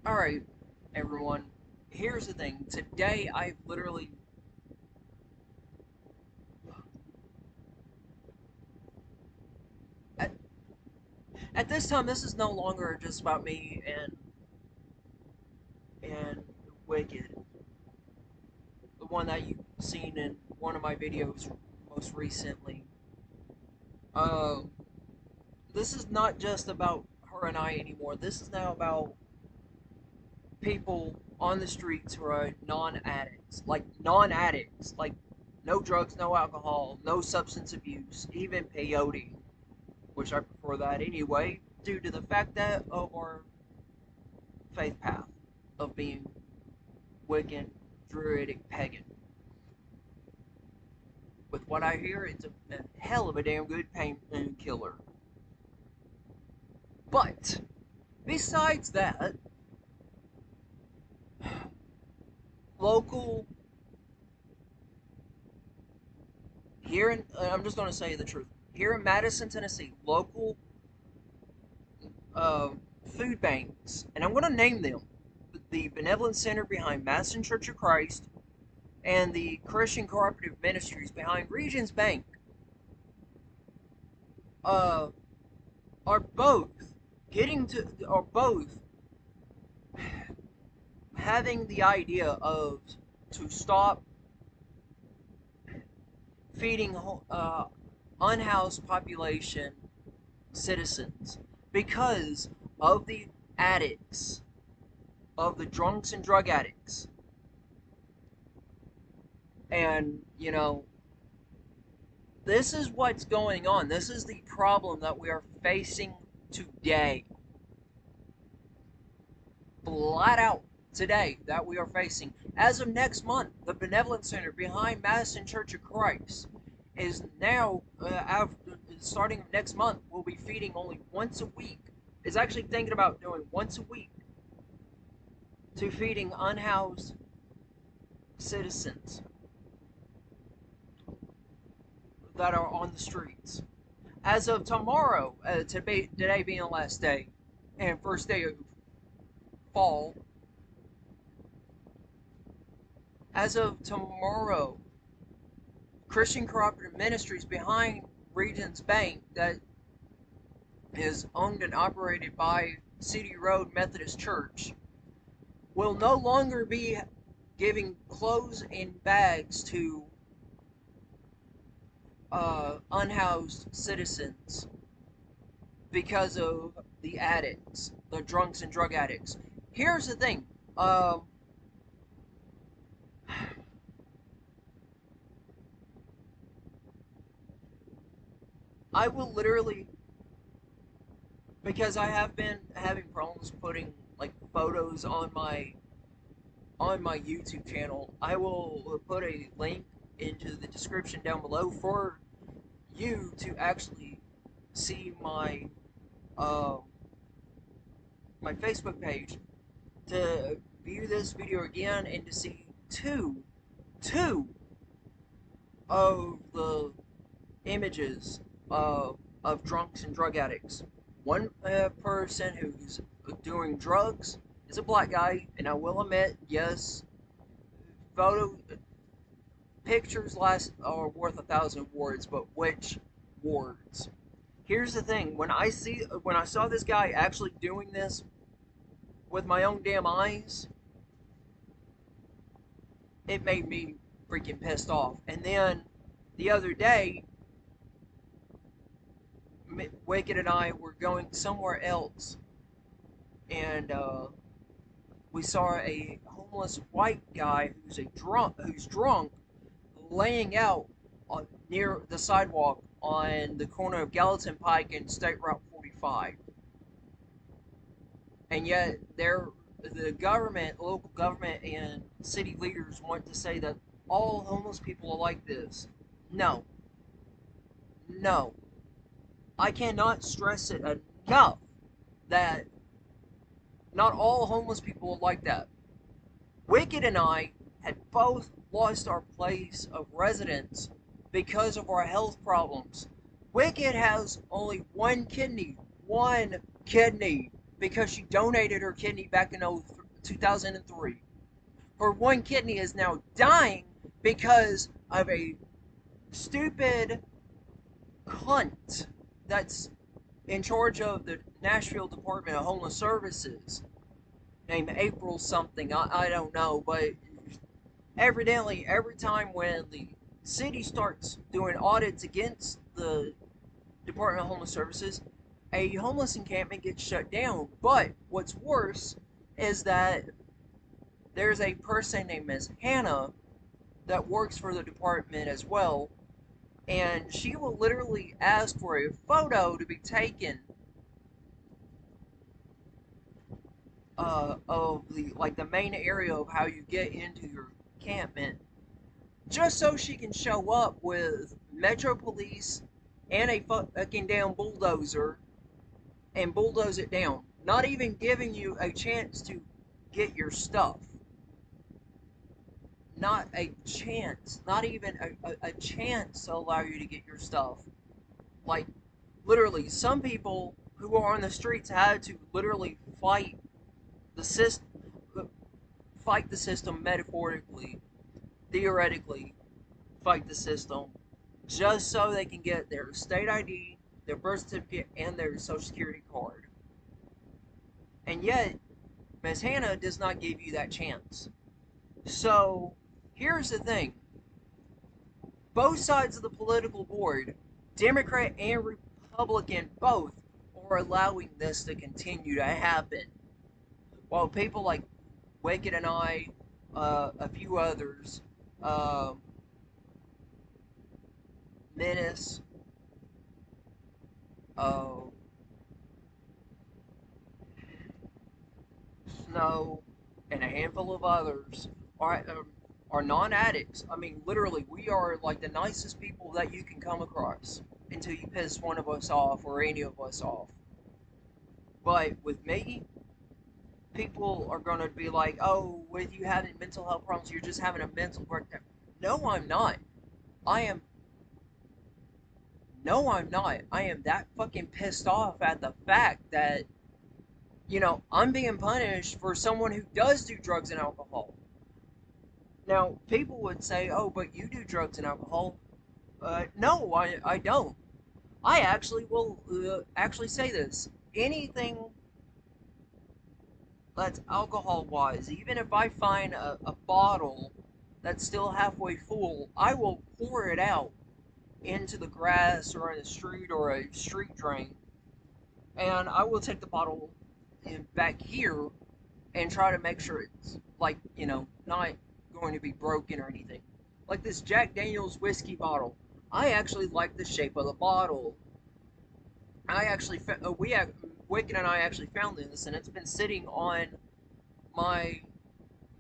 Alright, everyone. Here's the thing. Today, I literally. At, at this time, this is no longer just about me and Wicked. The one that you've seen in one of my videos most recently. Uh, this is not just about her and I anymore. This is now about people on the streets who are non-addicts. Like, non-addicts. Like, no drugs, no alcohol, no substance abuse, even peyote, which I prefer that anyway, due to the fact that of our faith path of being Wiccan, Druidic, pagan. With what I hear, it's a hell of a damn good painkiller. But besides that, local here in I'm just going to say the truth. Here in Madison, Tennessee, local uh, food banks, and I'm going to name them: the Benevolent Center behind Madison Church of Christ, and the Christian Cooperative Ministries behind Regions Bank uh, are both are both having the idea of to stop feeding unhoused population citizens because of the addicts, of the drunks and drug addicts. And, this is what's going on. This is the problem that we are facing today. Flat out today that we are facing. As of next month, the Benevolent Center behind Madison Church of Christ is now, starting next month, will be feeding only once a week. Is actually thinking about doing once a week to feeding unhoused citizens that are on the streets. As of tomorrow, today being the last day, and first day of fall, as of tomorrow, Christian Cooperative Ministries behind Regions Bank, that is owned and operated by City Road Methodist Church, will no longer be giving clothes and bags to unhoused citizens because of the addicts, the drunks and drug addicts. Here's the thing. I will literally, because I have been having problems putting like photos on my YouTube channel. I will put a link into the description down below for you to actually see uh, my Facebook page, to view this video again and to see two of the images of drunks and drug addicts. One person who's doing drugs is a black guy, and I will admit, yes, photo pictures last are worth 1,000 words, but which words? Here's the thing: when I saw this guy actually doing this with my own damn eyes, it made me freaking pissed off. And then the other day, Wicked and I were going somewhere else, and we saw a homeless white guy who's drunk, laying out near the sidewalk on the corner of Gallatin Pike and State Route 45. And yet, the government, local government, and city leaders want to say that all homeless people are like this. No, no. I cannot stress it enough that not all homeless people are like that. Wicked and I had both lost our place of residence because of our health problems. Wicked has only one kidney, because she donated her kidney back in 2003. Her one kidney is now dying because of a stupid cunt that's in charge of the Nashville Department of Homeless Services named April something. I don't know, but evidently every time when the city starts doing audits against the Department of Homeless Services, a homeless encampment gets shut down. But what's worse is that there's a person named Ms. Hannah that works for the department as well, and she will literally ask for a photo to be taken of the main area of how you get into your encampment, just so she can show up with Metro Police and a fucking damn bulldozer and bulldoze it down, not even giving you a chance to get your stuff. Not a chance, not even a chance to allow you to get your stuff. Like, literally, some people who are on the streets had to literally the system, fight the system metaphorically, theoretically, fight the system, just so they can get their state ID, their birth certificate, and their social security card. And yet, Ms. Hannah does not give you that chance. So, here's the thing. Both sides of the political board, Democrat and Republican both, are allowing this to continue to happen. While people like Wicked and I, a few others, uh, Menace, uh, Snow, and a handful of others are non-addicts. I mean, literally, we are like the nicest people that you can come across until you piss one of us off or any of us off. But with me, people are going to be like, oh, with you having mental health problems, you're just having a mental breakdown. No, I'm not. I am. No, I'm not. I am that fucking pissed off at the fact that, I'm being punished for someone who does do drugs and alcohol. Now, people would say, oh, but you do drugs and alcohol. No, I don't. I actually will actually say this. Anything that's alcohol wise, even if I find a bottle that's still halfway full, I will pour it out into the grass or in the street or a street drain. And I will take the bottle back here and try to make sure it's, like, not going to be broken or anything. Like this Jack Daniels whiskey bottle. I actually like the shape of the bottle. I actually, Wicked and I actually found this, and it's been sitting on my,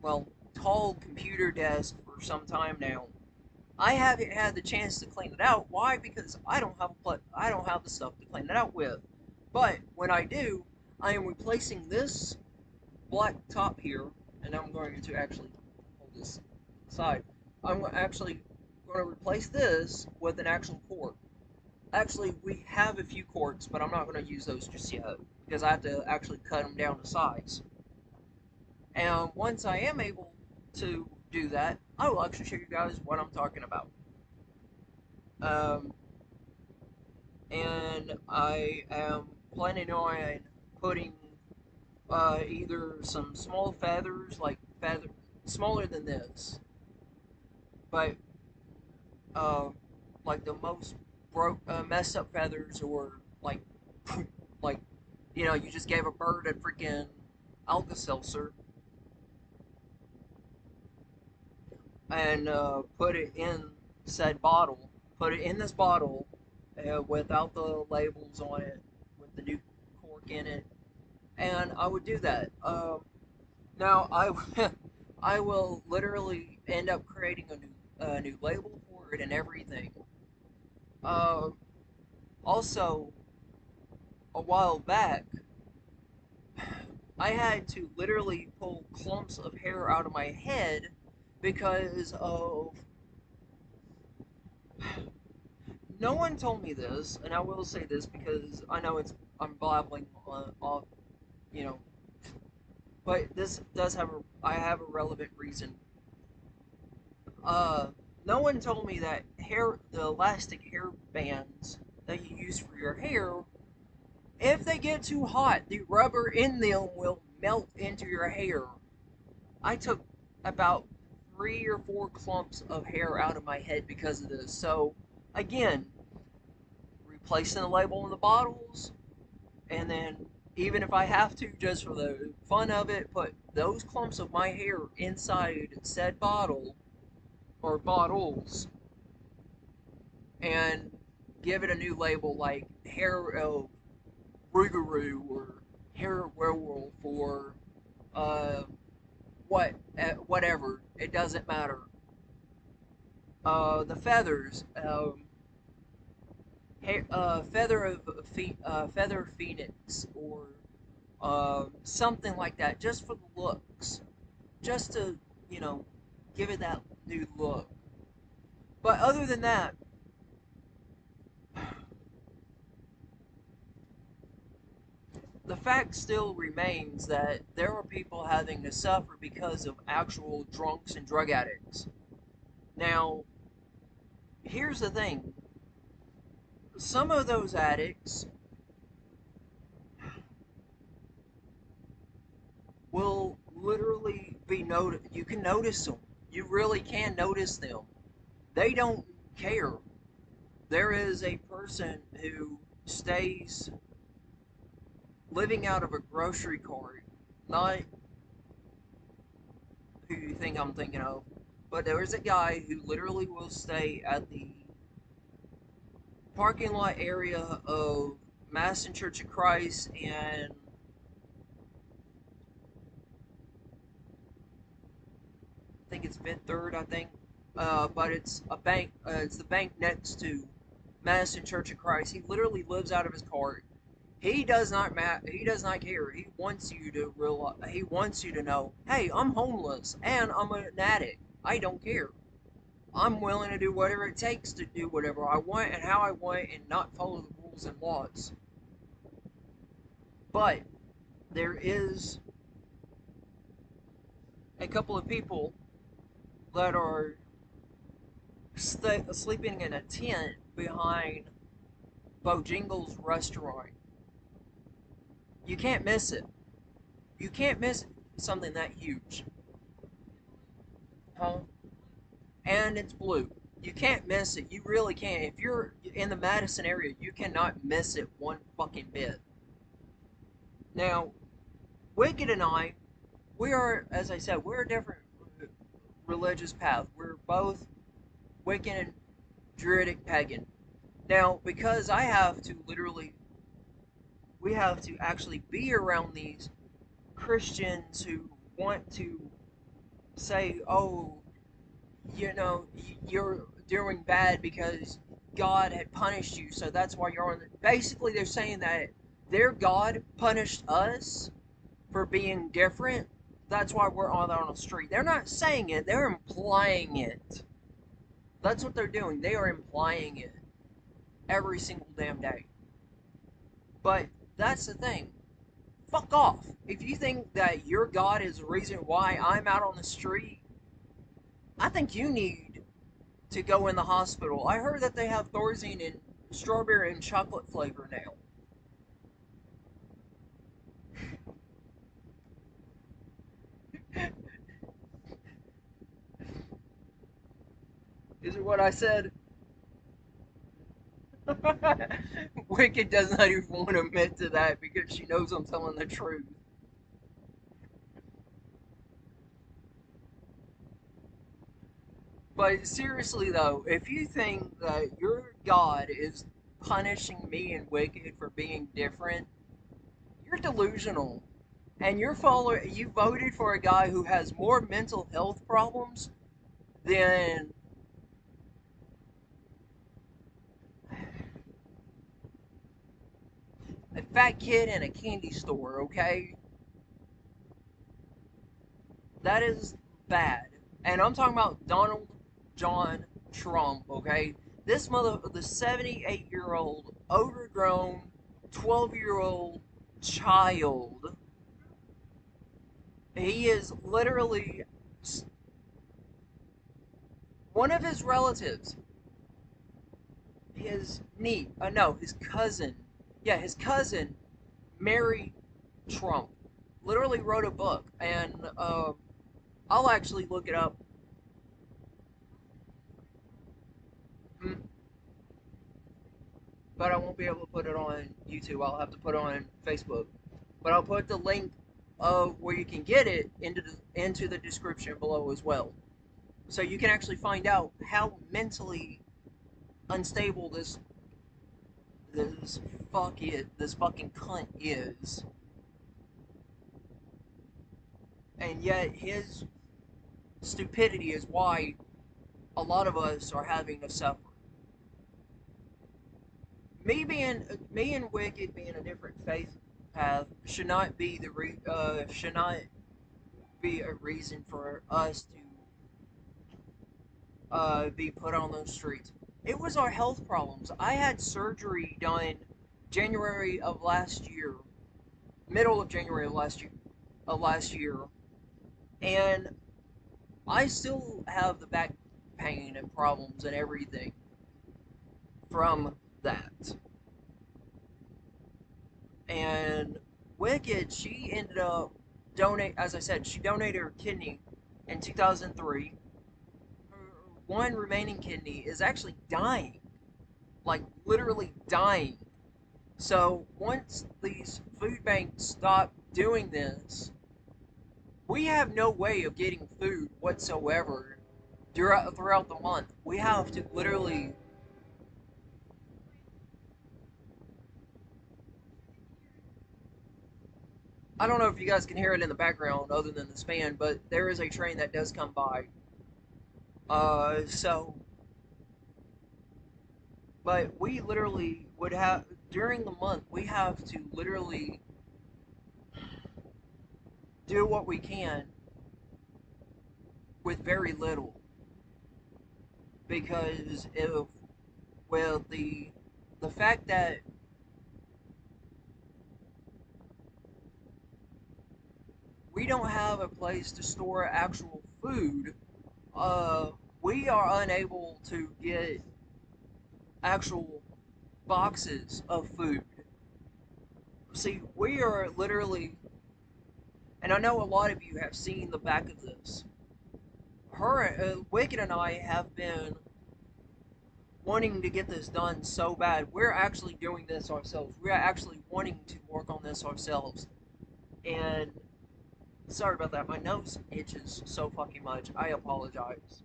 well, tall computer desk for some time now. I haven't had the chance to clean it out. Why? Because I don't have the stuff to clean it out with. But when I do, I am replacing this black top here, and I'm going to actually hold this aside. I'm actually going to replace this with an actual cork. Actually, we have a few corks, but I'm not going to use those just yet because I have to actually cut them down to size. And once I am able to do that, I will actually show you guys what I'm talking about. Um, and I am planning on putting either some small feathers, like smaller than this, but uh, like the most messed up feathers, or like like you just gave a bird a freaking Alka Seltzer and put it in said bottle. Put it in this bottle without the labels on it, with the new cork in it, and I would do that. Now I will literally end up creating a new label for it and everything. Uh, Also, a while back, I had to literally pull clumps of hair out of my head because of. No one told me this, and I will say this because I know I'm blabbling off, you know, but this does have I have a relevant reason. Uh, no one told me that the elastic hair bands that you use for your hair, if they get too hot, the rubber in them will melt into your hair. I took about 3 or 4 clumps of hair out of my head because of this. So, again, replacing the label on the bottles, and then even if I have to, just for the fun of it, put those clumps of my hair inside said bottle or bottles and give it a new label like hair of Rougarou or hair werewolf or uh, whatever. It doesn't matter. The feathers, feather phoenix or something like that, just for the looks, just to you know give it that new look. But other than that, the fact still remains that there are people having to suffer because of actual drunks and drug addicts. Now, here's the thing: some of those addicts will literally be noted. You can notice them. You really can notice them. They don't care. There is a person who stays living out of a grocery cart, not who you think I'm thinking of, but there is a guy who literally will stay at the parking lot area of Madison Church of Christ and I think it's Fifth Third, I think, but it's a bank. It's the bank next to Madison Church of Christ. He literally lives out of his cart. He does not he does not care. He wants you to realize. He wants you to know, hey, I'm homeless and I'm an addict. I don't care. I'm willing to do whatever it takes to do whatever I want and how I want and not follow the rules and laws. But there is a couple of people that are sleeping in a tent behind Bojangles restaurant. You can't miss it. You can't miss something that huge. Huh? And it's blue. You can't miss it. You really can't. If you're in the Madison area, you cannot miss it one fucking bit. Now, Wicked and I, we are, as I said, we're a different religious path. We're both Wiccan and Druidic pagan. Now, because I have to literally, we have to actually be around these Christians who want to say, oh, you're doing bad because God had punished you, so that's why you're on. Basically, they're saying that their God punished us for being different. That's why we're on the street. They're not saying it; they're implying it. That's what they're doing. They are implying it every single damn day. But that's the thing. Fuck off. If you think that your God is the reason why I'm out on the street, I think you need to go in the hospital. I heard that they have Thorazine in strawberry and chocolate flavor now. Is it what I said? Wicked does not even want to admit to that because she knows I'm telling the truth. But seriously though, if you think that your God is punishing me and Wicked for being different, you're delusional. And you voted for a guy who has more mental health problems than a fat kid in a candy store, okay? That is bad. And I'm talking about Donald John Trump, okay? The 78-year-old, overgrown, 12-year-old child He is literally one of his relatives, his niece, no, his cousin. Yeah, his cousin married Trump. Literally wrote a book, and I'll actually look it up. Hmm, but I won't be able to put it on YouTube. I'll have to put it on Facebook. But I'll put the link of where you can get it into the description below as well, so you can actually find out how mentally unstable this fucking cunt is, and yet his stupidity is why a lot of us are having to suffer. Me and Wicked being a different faith path should not be should not be a reason for us to be put on those streets. It was our health problems. I had surgery done January of last year, middle of January of last year, and I still have the back pain and problems and everything from that. And Wicked, she ended up as I said, she donated her kidney in 2003. Her one remaining kidney is actually dying, like literally dying. So once these food banks stop doing this, we have no way of getting food whatsoever throughout the month. We have to literally. I don't know if you guys can hear it in the background other than the span, but there is a train that does come by. So, but we literally would have, during the month, we have to literally do what we can with very little. Because if, well, the fact that we don't have a place to store actual food, uh, we are unable to get actual boxes of food. See, we are literally, and I know a lot of you have seen the back of this. Wicked and I have been wanting to get this done so bad. We're actually doing this ourselves. We're actually wanting to work on this ourselves. And sorry about that. My nose itches so fucking much. I apologize.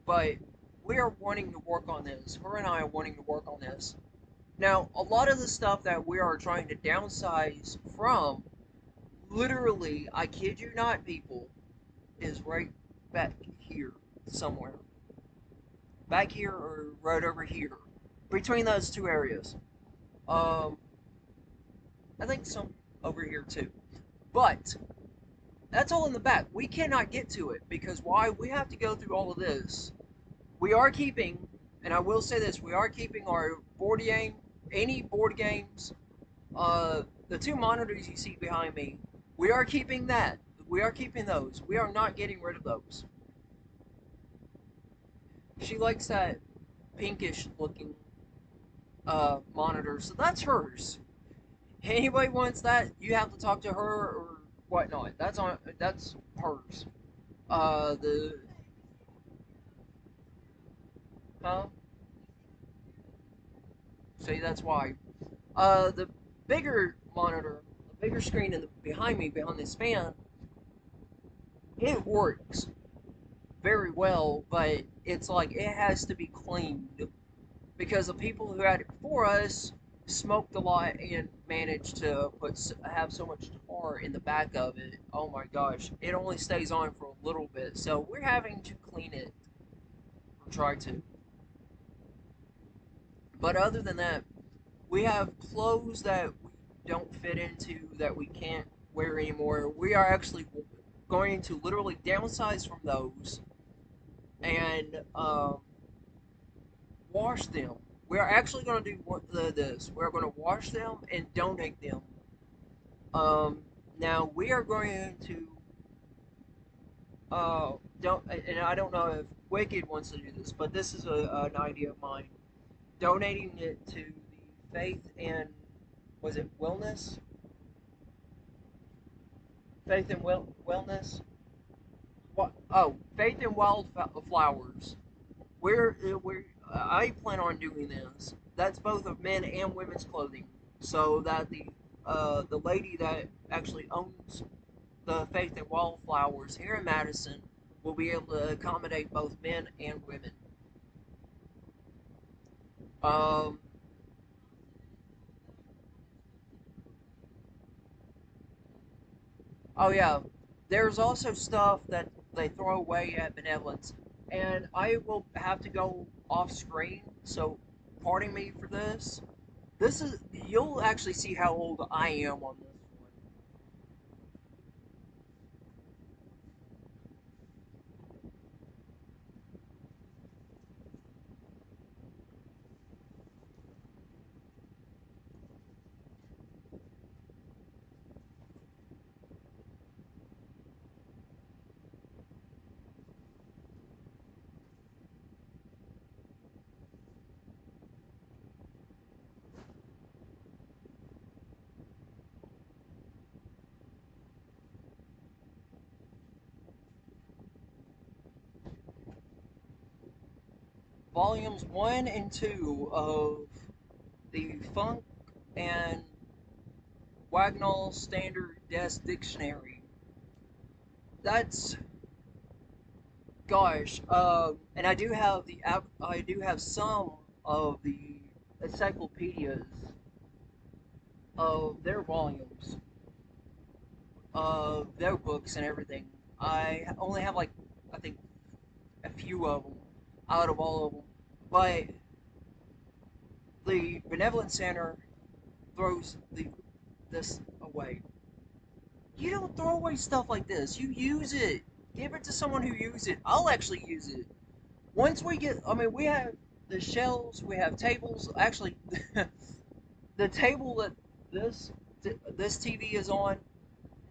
But we are wanting to work on this. Her and I are wanting to work on this. Now, a lot of the stuff that we are trying to downsize from, literally, I kid you not, people, is right back here somewhere. Back here or right over here. Between those two areas. Um, I think some over here too. But that's all in the back. We cannot get to it because why? We have to go through all of this. We are keeping, and I will say this, we are keeping our board game, any board games, the two monitors you see behind me, we are keeping that. We are keeping those. We are not getting rid of those. She likes that pinkish looking monitor, so that's hers. Anybody wants that, you have to talk to her or whatnot. That's hers. The huh? See, that's why. The bigger monitor, the bigger screen in behind me, behind this fan, it works very well, but it's like it has to be cleaned because the people who had it before us smoked a lot and managed to have so much tar in the back of it. Oh my gosh, it only stays on for a little bit, so we're having to clean it or try to. But other than that, we have clothes that we don't fit into that we can't wear anymore. We are actually going to literally downsize from those and wash them. We're actually going to do this. We're going to wash them and donate them. Um, Now we are going to don't and I don't know if Wicked wants to do this, but this is an idea of mine. Donating it to the Faith and was it Wellness? Faith and Wellness. What? Oh, Faith and Wildflowers. We're I plan on doing this. That's both of men and women's clothing, so that the lady that actually owns the Faith and Wildflowers here in Madison will be able to accommodate both men and women. Um, oh yeah, there's also stuff that they throw away at Benevolence, and I will have to go off screen. So, pardon me for this. This is you'll actually see how old I am on this one. Volumes one and two of the Funk and Wagnall Standard Desk Dictionary. That's gosh, and I do have some of the encyclopedias of their volumes, of their books and everything. I only have like I think a few of them out of all of them, but the Benevolent Center throws this away. You don't throw away stuff like this. You use it. Give it to someone who uses it. I'll actually use it. Once we get, I mean, we have the shelves, we have tables. Actually, the table that this this TV is on,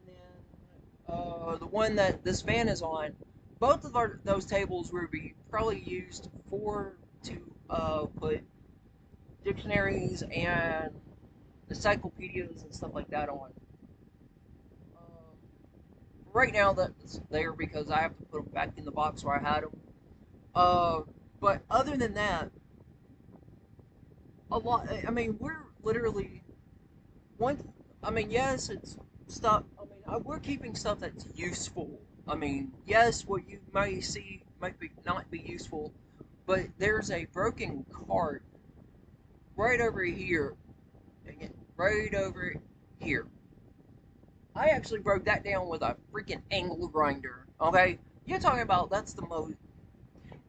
and then the one that this fan is on, both of those tables will be probably used for to put dictionaries and encyclopedias and stuff like that on. Right now, that's there because I have to put them back in the box where I had them. Uh, but other than that, a lot. I mean, we're literally one. I mean, yes, it's stuff. I mean, we're keeping stuff that's useful. I mean, yes, what you may see might be not be useful, but there's a broken cart right over here. Again, right over here. I actually broke that down with a freaking angle grinder. Okay, you're talking about that's the most.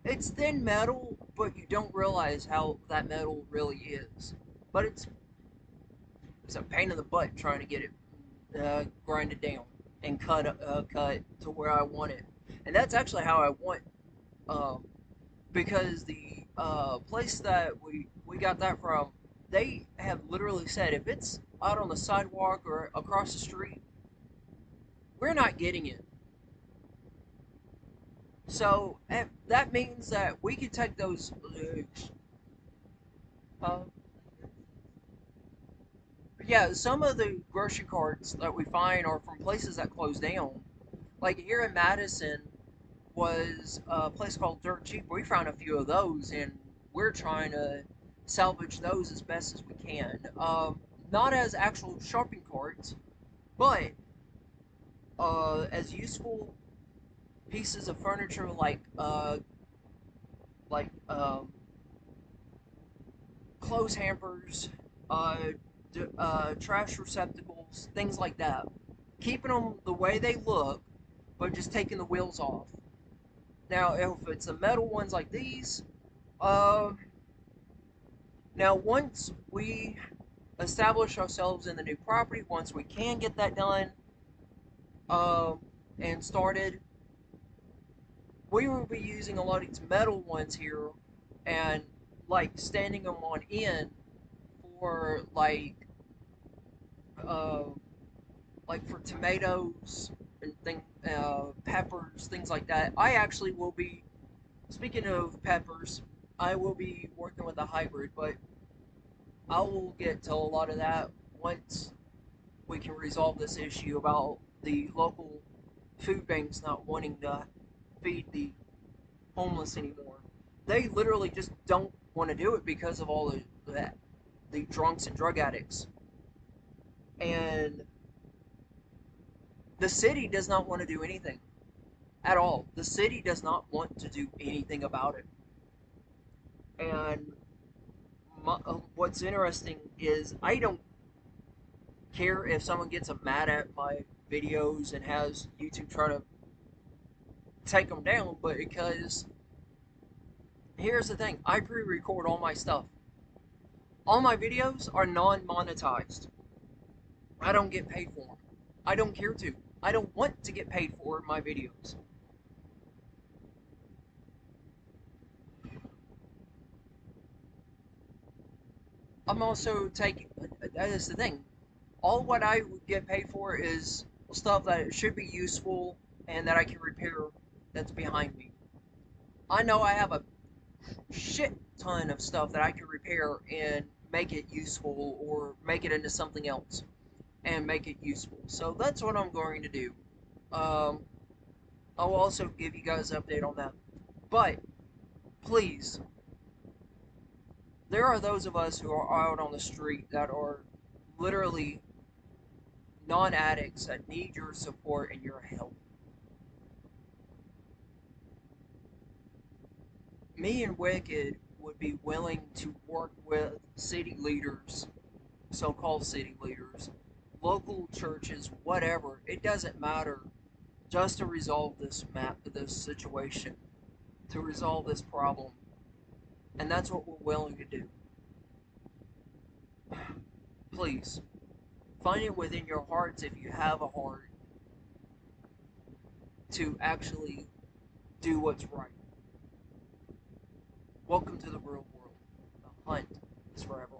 It's thin metal, but you don't realize how that metal really is. But it's a pain in the butt trying to get it grinded down and cut to where I want it. And that's actually how I want, um, because the place that we got that from, they have literally said if it's out on the sidewalk or across the street, we're not getting it. So that means that we can take those. Uh, yeah, some of the grocery carts that we find are from places that closed down. Like here in Madison was a place called Dirt Cheap. We found a few of those, and we're trying to salvage those as best as we can. Not as actual shopping carts, but as useful pieces of furniture like clothes hampers, uh, trash receptacles, things like that. Keeping them the way they look, but just taking the wheels off. Now, if it's the metal ones like these, uh, now once we establish ourselves in the new property, once we can get that done uh, and started, we will be using a lot of these metal ones here and like standing them on end for uh, like for tomatoes and peppers, things like that. I actually will be, speaking of peppers, I will be working with a hybrid, but I will get to a lot of that once we can resolve this issue about the local food banks not wanting to feed the homeless anymore. They literally just don't want to do it because of all the drunks and drug addicts. And the city does not want to do anything at all. The city does not want to do anything about it. And what's interesting is I don't care if someone gets mad at my videos and has YouTube try to take them down, but because here's the thing, I pre-record all my stuff. All my videos are non-monetized. I don't get paid for them. I don't care to. I don't want to get paid for my videos. I'm also taking, that is the thing, all what I would get paid for is stuff that should be useful and that I can repair that's behind me. I know I have a shit ton of stuff that I can repair and make it useful or make it into something else and make it useful. So that's what I'm going to do. Um, I'll also give you guys an update on that. But please, there are those of us who are out on the street that are literally non-addicts that need your support and your help. Me and Wicked would be willing to work with city leaders, so-called city leaders, local churches, whatever. It doesn't matter, just to resolve this situation, to resolve this problem, and that's what we're willing to do. Please find it within your hearts, if you have a heart, to actually do what's right. Welcome to the real world. The hunt is forever